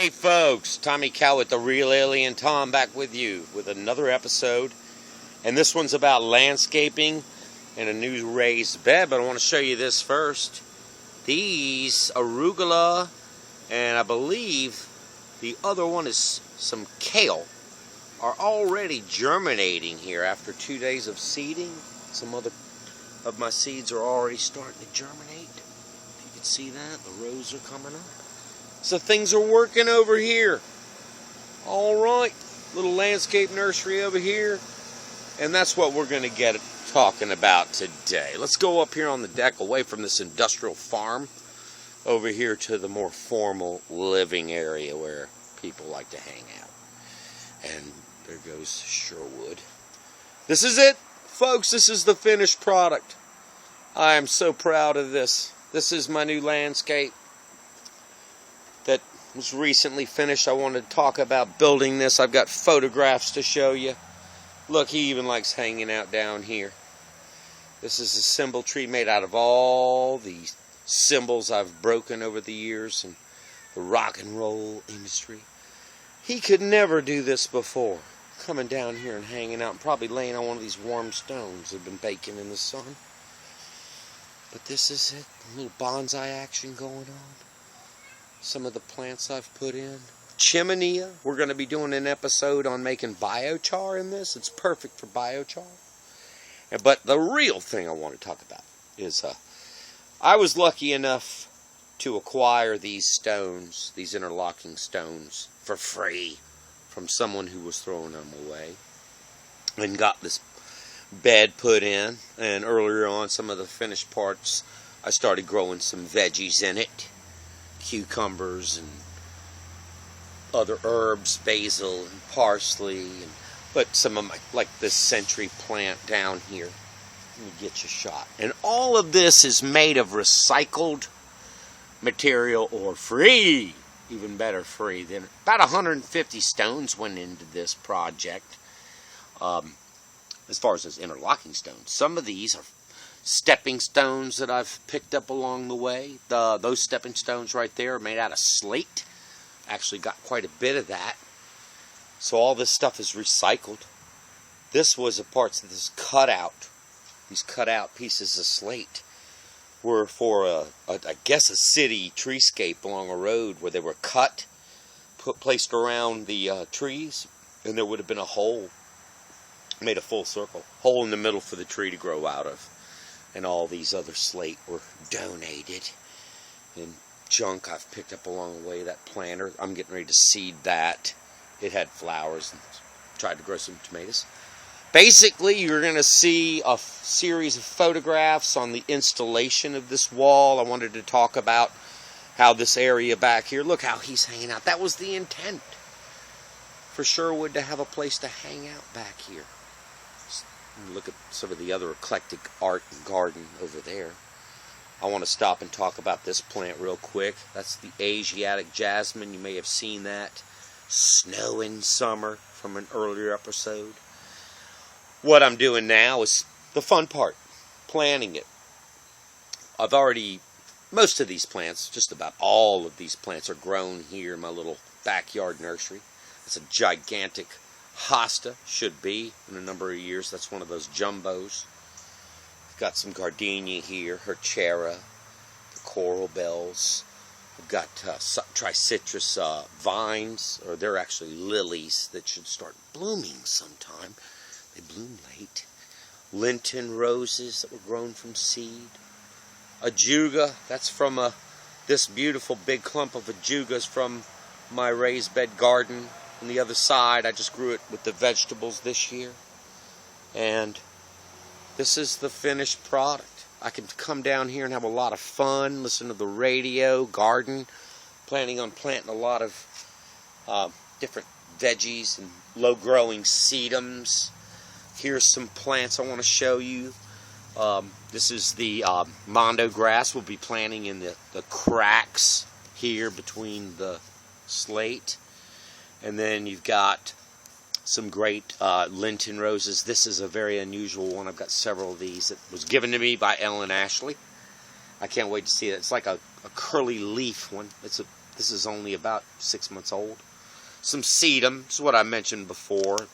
Hey folks, Tommy Cow with the Real Alien Tom back with you with another episode. And this one's about landscaping and a new raised bed, but I want to show you this first. These arugula, and I believe the other one is some kale, are already germinating here after 2 days of seeding. Some other of my seeds are already starting to germinate. If you can see that, the rows are coming up. So things are working over here. All right, little landscape nursery over here. And that's what we're going to get talking about today. Let's go up here on the deck away from this industrial farm over here to the more formal living area where people like to hang out. And there goes Sherwood. This is it, folks. This is the finished product. I am so proud of this. This is my new landscape that was recently finished. I wanted to talk about building this. I've got photographs to show you. Look, he even likes hanging out down here. This is a cymbal tree made out of all the cymbals I've broken over the years in the rock and roll industry. He could never do this before. Coming down here and hanging out and probably laying on one of these warm stones that have been baking in the sun. But this is it. A little bonsai action going on. Some of the plants I've put in. Chimenea. We're going to be doing an episode on making biochar in this. It's perfect for biochar. But the real thing I want to talk about is I was lucky enough to acquire these stones, these interlocking stones, for free from someone who was throwing them away. And got this bed put in. And earlier on, some of the finished parts, I started growing some veggies in it. Cucumbers and other herbs, basil and parsley, and but some of my, like this century plant down here. Let me get you a shot. And all of this is made of recycled material or free, even better free. Then about 150 stones went into this project. As far as those interlocking stones, some of these are stepping stones that I've picked up along the way. Those stepping stones right there are made out of slate. Actually got quite a bit of that. So all this stuff is recycled. This was a parts of this cutout. These cut out pieces of slate were for I guess a city treescape along a road where they were cut, placed around the trees, and there would have been a hole, made a full circle, hole in the middle for the tree to grow out of. And all these other slate were donated. And junk I've picked up along the way. That planter, I'm getting ready to seed that. It had flowers and tried to grow some tomatoes. Basically, you're going to see a series of photographs on the installation of this wall. I wanted to talk about how this area back here, look how he's hanging out. That was the intent for Sherwood, to have a place to hang out back here. Look at some of the other eclectic art and garden over there. I want to stop and talk about this plant real quick. That's the Asiatic jasmine. You may have seen that. Snow in summer from an earlier episode. What I'm doing now is the fun part, planting it. I've already, most of these plants, just about all of these plants are grown here in my little backyard nursery. It's a gigantic hosta, should be, in a number of years. That's one of those jumbos. I've got some gardenia here, Herchera, the coral bells. I've got tricitrus vines, or they're actually lilies that should start blooming sometime. They bloom late. Linton roses that were grown from seed. Ajuga, that's from this beautiful big clump of ajugas from my raised bed garden. On the other side, I just grew it with the vegetables this year. And this is the finished product. I can come down here and have a lot of fun, listen to the radio, garden. Planning on planting a lot of different veggies and low-growing sedums. Here's some plants I want to show you. This is the mondo grass. We'll be planting in the cracks here between the slate. And then you've got some great Linton roses. This is a very unusual one. I've got several of these. It was given to me by Ellen Ashley. I can't wait to see it. It's like a curly leaf one. It's This is only about 6 months old. Some sedum, is what I mentioned before.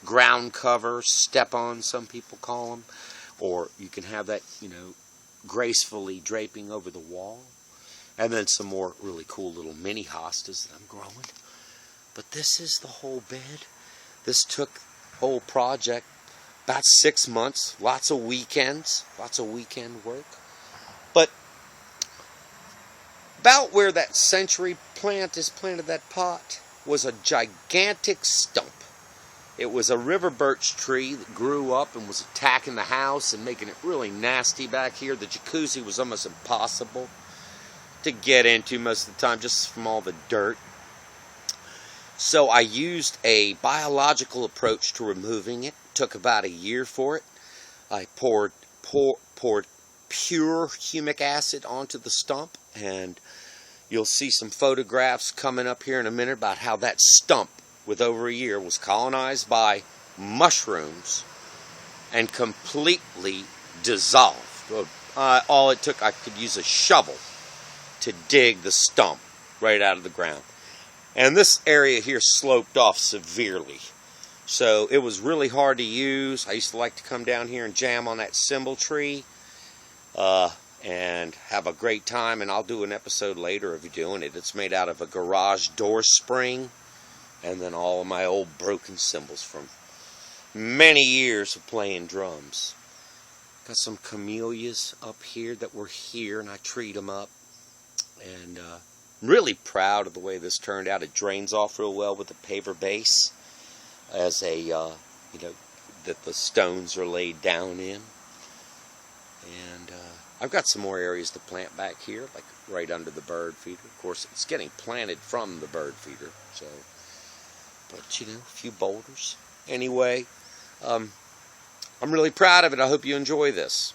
Ground cover, step-on, some people call them. Or you can have that, gracefully draping over the wall. And then some more really cool little mini hostas that I'm growing. But this is the whole bed. This took the whole project about 6 months. Lots of weekends. Lots of weekend work. But about where that century plant is planted, that pot, was a gigantic stump. It was a river birch tree that grew up and was attacking the house and making it really nasty back here. The jacuzzi was almost impossible to get into most of the time, just from all the dirt. So I used a biological approach to removing it. It took about a year for it. I poured pure humic acid onto the stump, and you'll see some photographs coming up here in a minute about how that stump, with over a year, was colonized by mushrooms and completely dissolved. All it took, I could use a shovel to dig the stump right out of the ground. And this area here sloped off severely. So it was really hard to use. I used to like to come down here and jam on that cymbal tree and have a great time. And I'll do an episode later of doing it. It's made out of a garage door spring. And then all of my old broken cymbals from many years of playing drums. Got some camellias up here that were here, and I treat them up. And I'm really proud of the way this turned out. It drains off real well with the paver base, as that the stones are laid down in. And I've got some more areas to plant back here, like right under the bird feeder. Of course, it's getting planted from the bird feeder, so. But, a few boulders. Anyway, I'm really proud of it. I hope you enjoy this.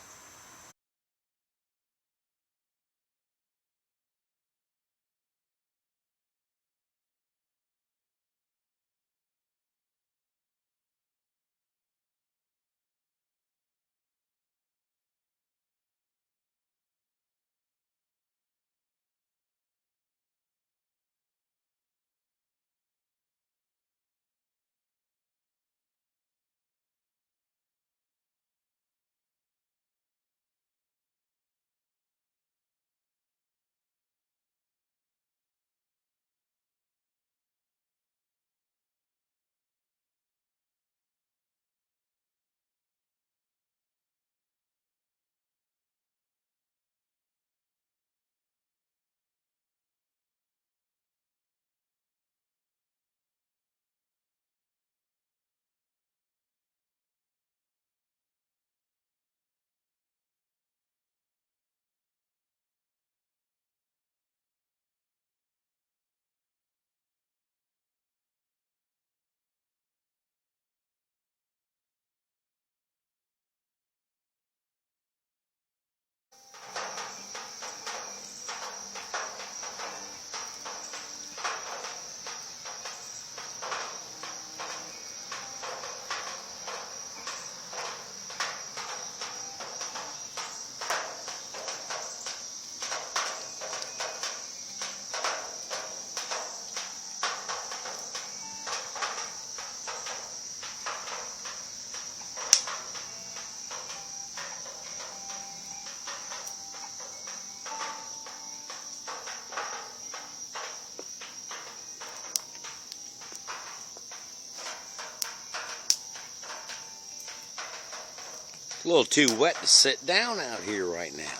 A little too wet to sit down out here right now.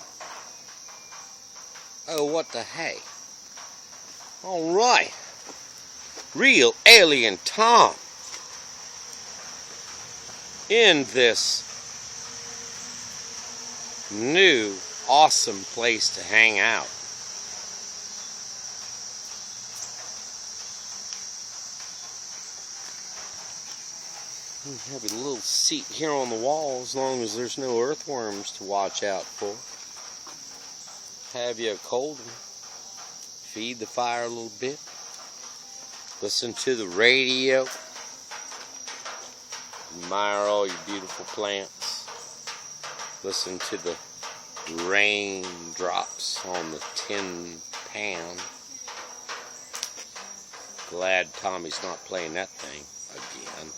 Oh, what the hey. All right. Real Alien Tom. In this new, awesome place to hang out. Have a little seat here on the wall as long as there's no earthworms to watch out for. Have you a cold one. Feed the fire a little bit. Listen to the radio. Admire all your beautiful plants. Listen to the raindrops on the tin pan. Glad Tommy's not playing that thing again.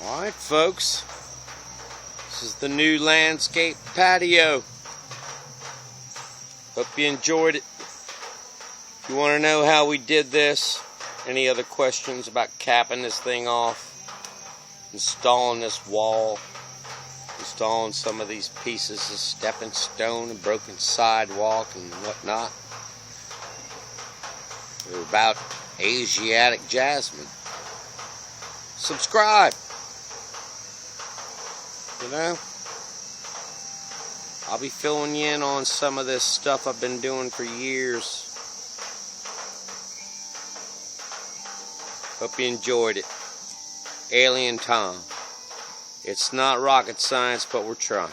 Alright, folks. This is the new landscape patio. Hope you enjoyed it. If you want to know how we did this, any other questions about capping this thing off, installing this wall, installing some of these pieces of stepping stone and broken sidewalk and whatnot, or about Asiatic jasmine, subscribe. You know, I'll be filling you in on some of this stuff I've been doing for years. Hope you enjoyed it. Alien Tom. It's not rocket science, but we're trying.